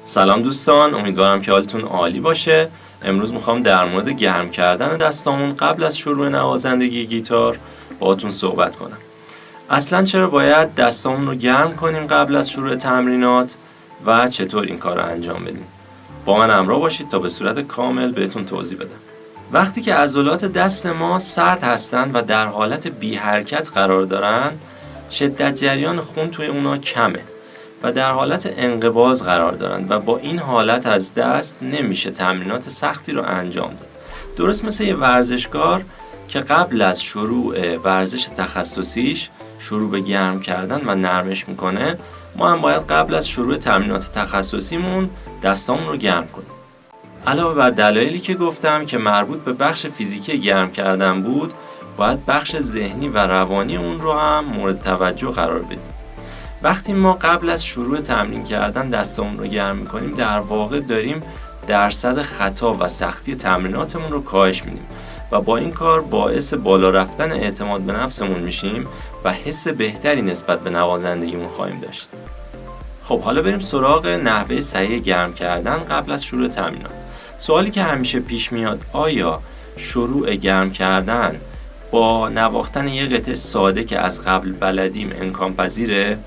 سلام دوستان، امیدوارم که حالتون عالی باشه. امروز میخوام در مورد گرم کردن دستامون قبل از شروع نوازندگی گیتار باهاتون صحبت کنم. اصلا چرا باید دستامون رو گرم کنیم قبل از شروع تمرینات و چطور این کار رو انجام بدیم؟ با من همراه باشید تا به صورت کامل بهتون توضیح بدم. وقتی که عضلات دست ما سرد هستن و در حالت بی حرکت قرار دارن، شدت جریان خون توی اونا کمه و در حالت انقباض قرار دارن و با این حالت از دست نمیشه تمرینات سختی رو انجام داد. درست مثل یه ورزشکار که قبل از شروع ورزش تخصصیش شروع به گرم کردن و نرمش میکنه، ما هم باید قبل از شروع تمرینات تخصصیمون دستامون رو گرم کنیم. علاوه بر دلایلی که گفتم که مربوط به بخش فیزیکی گرم کردن بود، باید بخش ذهنی و روانی اون رو هم مورد توجه قرار بدیم. وقتی ما قبل از شروع تمرین کردن دستامون رو گرم میکنیم، در واقع داریم درصد خطا و سختی تمریناتمون رو کاهش میدیم و با این کار باعث بالا رفتن اعتماد به نفسمون میشیم و حس بهتری نسبت به نوازندگیمون خواهیم داشت. خب حالا بریم سراغ نحوه صحیح گرم کردن قبل از شروع تمرینات. سوالی که همیشه پیش میاد، آیا شروع گرم کردن با نواختن یه قطعه ساده که از قبل بلدیم امکان پذیره؟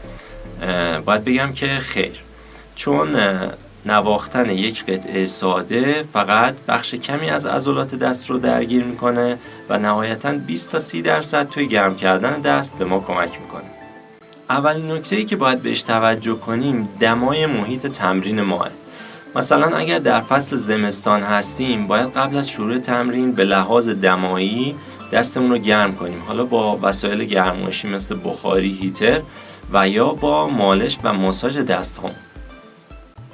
باید بگم که خیر، چون نواختن یک قطعه ساده فقط بخش کمی از عضلات دست رو درگیر میکنه و نهایتاً 20 تا 30% توی گرم کردن دست به ما کمک میکنه. اولین نکته‌ای که باید بهش توجه کنیم دمای محیط تمرین ماه. مثلا اگر در فصل زمستان هستیم، باید قبل از شروع تمرین به لحاظ دمایی دستمون رو گرم کنیم، حالا با وسایل گرمایشی مثل بخاری، هیتر و یا با مالش و ماساژ دست هم.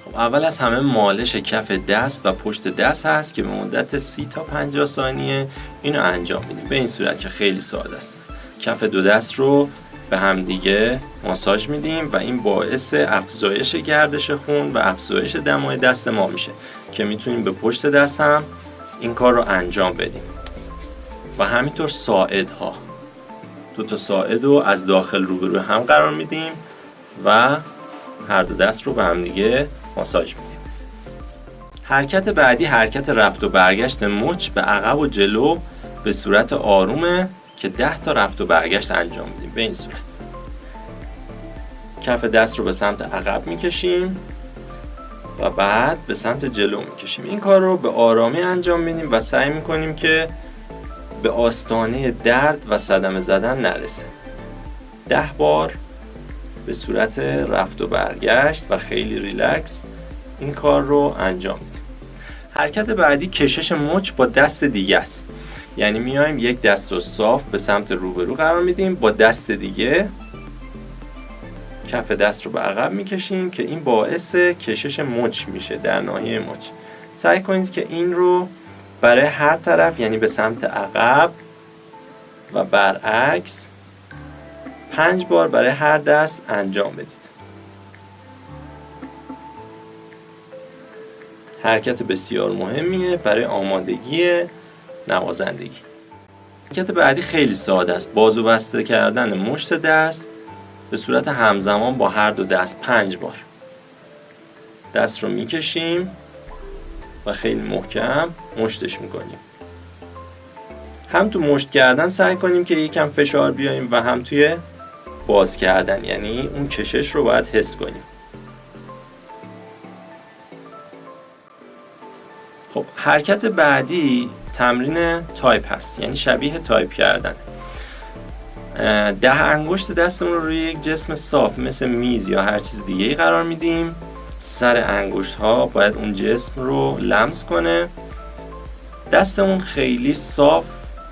خب اول از همه مالش کف دست و پشت دست هست که به مدت 30 تا 50 ثانیه اینو انجام میدیم. به این صورت که خیلی ساده است. کف دو دست رو به هم دیگه ماساژ میدیم و این باعث افزایش گردش خون و افزایش دمای دست ما میشه که میتونیم به پشت دست هم این کار رو انجام بدیم. و همینطور ساعدها، 2 تا ساعد رو از داخل روبرو هم قرار میدیم و هر دو دست رو به هم دیگه ماساژ میدیم. حرکت بعدی حرکت رفت و برگشت مچ به عقب و جلو به صورت آرومه که 10 تا رفت و برگشت انجام میدیم. به این صورت کف دست رو به سمت عقب میکشیم و بعد به سمت جلو میکشیم. این کار رو به آرامی انجام میدیم و سعی میکنیم که به آستانه درد و صدمه زدن نرسه. 10 بار به صورت رفت و برگشت و خیلی ریلکس این کار رو انجام میدیم. حرکت بعدی کشش مچ با دست دیگه است. یعنی میایم یک دست رو صاف به سمت روبرو قرار میدیم، با دست دیگه کف دست رو به عقب میکشیم که این باعث کشش مچ میشه در ناحیه مچ. سعی کنید که این رو برای هر طرف، یعنی به سمت عقب و برعکس 5 بار برای هر دست انجام بدید. حرکت بسیار مهمیه برای آمادگی نوازندگی. حرکت بعدی خیلی ساده است. بازو بسته کردن مشت دست به صورت همزمان با هر دو دست 5 بار. دست رو میکشیم و خیلی محکم مشتش میکنیم. هم تو مشت کردن سعی کنیم که یکم فشار بیاریم و هم توی باز کردن، یعنی اون کشش رو باید حس کنیم. خب حرکت بعدی تمرین تایپ هست، یعنی شبیه تایپ کردن. 10 انگشت دستمون رو روی یک جسم صاف مثل میز یا هر چیز دیگه‌ای قرار میدیم. سر انگشت ها باید اون جسم رو لمس کنه. دستمون خیلی صاف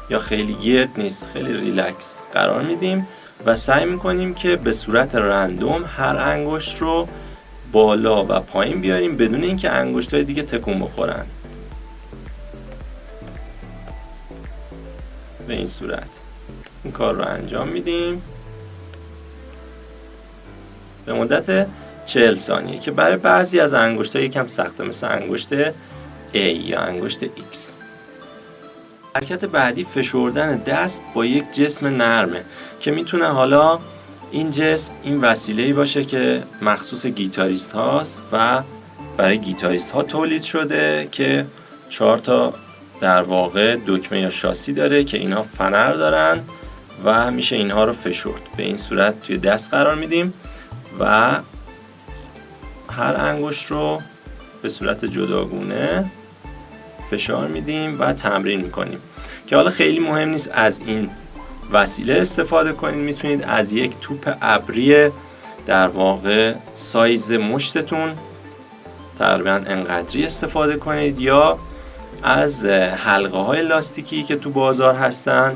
یا خیلی گرد نیست، خیلی ریلکس قرار میدیم و سعی میکنیم که به صورت رندوم هر انگشت رو بالا و پایین بیاریم بدون اینکه انگشت‌های دیگه تکون بخورن. به این صورت این کار رو انجام میدیم به مدت 40 ثانیه که برای بعضی از انگشت‌ها یکم سخته، مثل انگشت A یا انگشت X. حرکت بعدی فشردن دست با یک جسم نرمه که میتونه حالا این جسم این وسیله‌ای باشه که مخصوص گیتاریست هاست و برای گیتاریست ها تولید شده که 4 تا در واقع دکمه یا شاسی داره که اینا فنر دارن و میشه اینها رو فشرد. به این صورت توی دست قرار میدیم و هر انگشت رو به صورت جداگونه فشار میدیم و تمرین میکنیم که حالا خیلی مهم نیست از این وسیله استفاده کنید. میتونید از یک توپ ابری در واقع سایز مشتتون تقریبا انقدری استفاده کنید یا از حلقه های لاستیکی که تو بازار هستن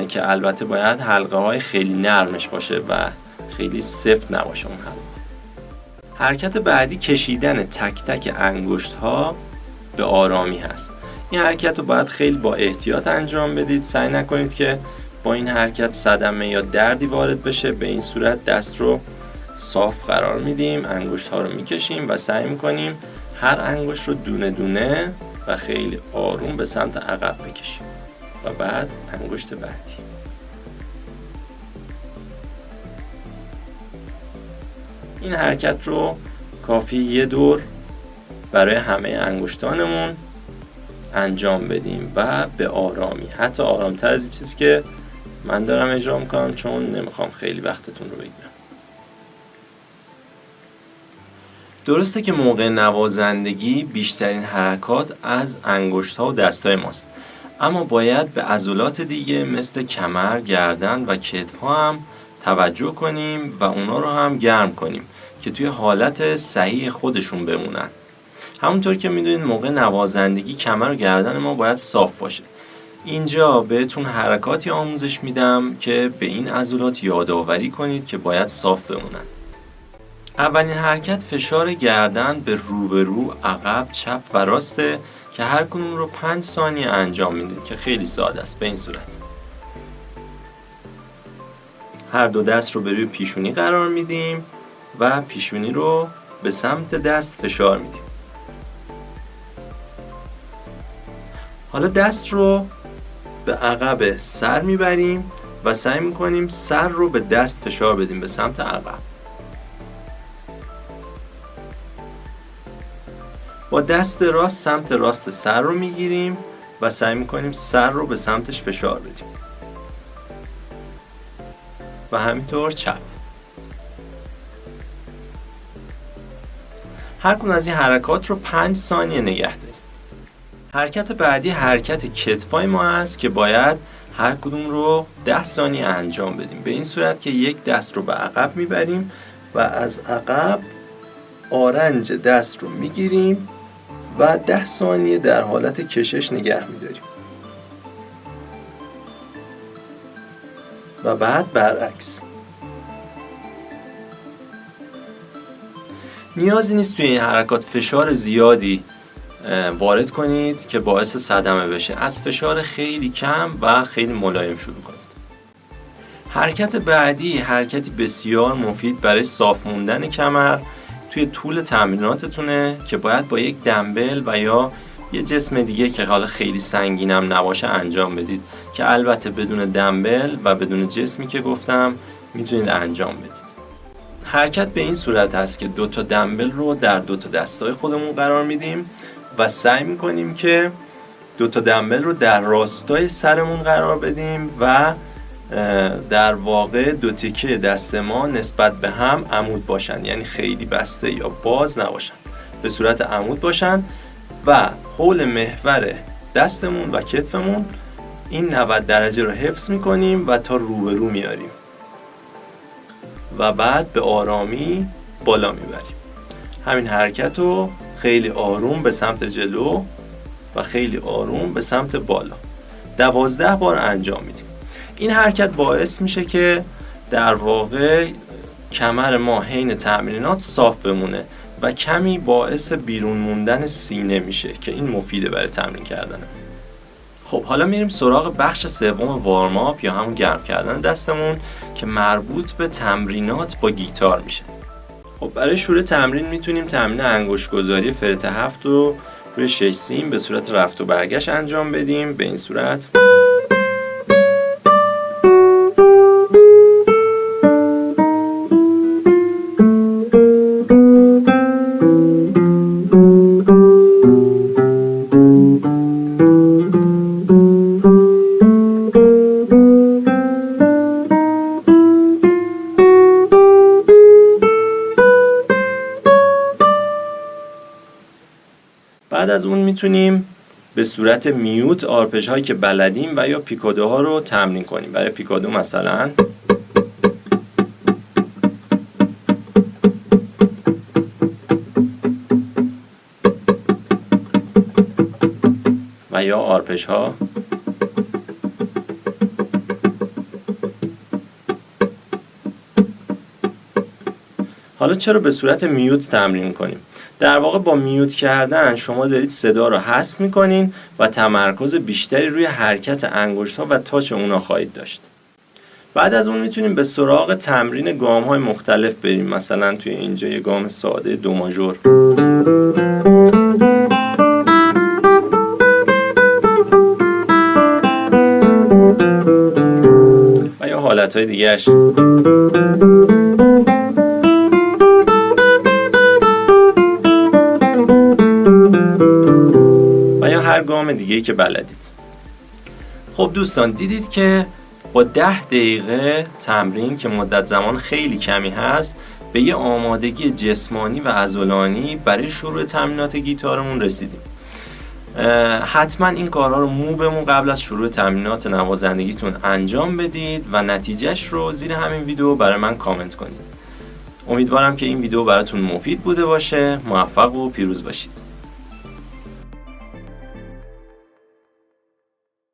که البته باید حلقه های خیلی نرمش باشه و خیلی سفت نباشه اون حلقه. حرکت بعدی کشیدن تک تک انگشت ها به آرامی هست. این حرکت رو باید خیلی با احتیاط انجام بدید. سعی نکنید که با این حرکت صدمه یا دردی وارد بشه. به این صورت دست رو صاف قرار میدیم، انگشت ها رو میکشیم و سعی میکنیم هر انگشت رو دونه دونه و خیلی آروم به سمت عقب بکشیم و بعد انگشت بعدی. این حرکت رو کافی یه دور برای همه انگشتانمون انجام بدیم و به آرامی، حتی آرامتر از این چیزی که من دارم اجرا میکنم چون نمیخوام خیلی وقتتون رو بگیرم. درسته که موقع نوازندگی بیشترین حرکات از انگشت‌ها و دستای ماست، اما باید به عضلات دیگه مثل کمر، گردن و کتف‌ها هم توجه کنیم و اونا رو هم گرم کنیم که توی حالت صحیح خودشون بمونن. همونطور که میدونید موقع نوازندگی کمر و گردن ما باید صاف باشه. اینجا بهتون حرکاتی آموزش میدم که به این عضلات یادآوری کنید که باید صاف بمونن. اولین حرکت فشار گردن به روبرو، عقب، چپ و راسته که هر کدوم رو 5 ثانیه انجام میدید که خیلی ساده است. به این صورت هر دو دست رو به روی پیشونی قرار میدیم و پیشونی رو به سمت دست فشار میدیم. حالا دست رو به عقب سر میبریم و سعی میکنیم سر رو به دست فشار بدیم به سمت عقب. با دست راست سمت راست سر رو میگیریم و سعی میکنیم سر رو به سمتش فشار بدیم و همینطور چپ. هر کدوم از این حرکات رو 5 ثانیه نگه داریم. حرکت بعدی حرکت کتفای ما است که باید هر کدوم رو 10 ثانیه انجام بدیم. به این صورت که یک دست رو به عقب میبریم و از عقب آرنج دست رو میگیریم و 10 ثانیه در حالت کشش نگه میداریم و بعد برعکس. نیازی نیست توی این حرکات فشار زیادی وارد کنید که باعث صدمه بشه. از فشار خیلی کم و خیلی ملایم شروع کنید. حرکت بعدی حرکتی بسیار مفید برای صاف موندن کمر توی طول تمریناتتونه که باید با یک دمبل و یا یه جسم دیگه که حالا خیلی سنگینم نباشه انجام بدید که البته بدون دمبل و بدون جسمی که گفتم میتونید انجام بدید. حرکت به این صورت هست که 2 تا دمبل رو در 2 تا دستای خودمون قرار میدیم و سعی میکنیم که 2 تا دمبل رو در راستای سرمون قرار بدیم و در واقع 2 تکه دست ما نسبت به هم عمود باشن، یعنی خیلی بسته یا باز نباشن، به صورت عمود باشن و حول محور دستمون و کتفمون این 90 درجه رو حفظ میکنیم و تا روبرو میاریم و بعد به آرامی بالا میبریم. همین حرکت رو خیلی آروم به سمت جلو و خیلی آروم به سمت بالا 12 بار انجام میدیم. این حرکت باعث میشه که در واقع کمر ما حین تمرینات صاف بمونه و کمی باعث بیرون موندن سینه میشه که این مفیده برای تمرین کردنه. خب حالا میریم سراغ بخش سوم وارم آپ یا همون گرم کردن دستمون که مربوط به تمرینات با گیتار میشه. خب برای شروع تمرین میتونیم تمرین انگشت گذاری فرت 7 رو روی 6 سیم به صورت رفت و برگشت انجام بدیم. به این صورت بعد از اون میتونیم به صورت میوت آرپژ هایی که بلدیم و یا پیکادو ها رو تمرین کنیم. برای پیکادو مثلا و یا آرپژ ها. حالا چرا به صورت میوت تمرین کنیم؟ در واقع با میوت کردن شما دارید صدا رو حذف میکنین و تمرکز بیشتری روی حرکت انگشت ها و تاچ اونا خواهید داشت. بعد از اون میتونیم به سراغ تمرین گام های مختلف بریم. مثلا توی اینجا یه گام ساده دو ماژور و یا حالت های دیگرش. و یا هر گام دیگه‌ای که بلدید. خب دوستان، دیدید که با 10 دقیقه تمرین که مدت زمان خیلی کمی هست به یه آمادگی جسمانی و عضلانی برای شروع تمرینات گیتارمون رسیدیم. حتما این کارها رو مو به مو قبل از شروع تمرینات نوازندگیتون انجام بدید و نتیجهش رو زیر همین ویدیو برای من کامنت کنید. امیدوارم که این ویدیو براتون مفید بوده باشه. موفق و پیروز باشید.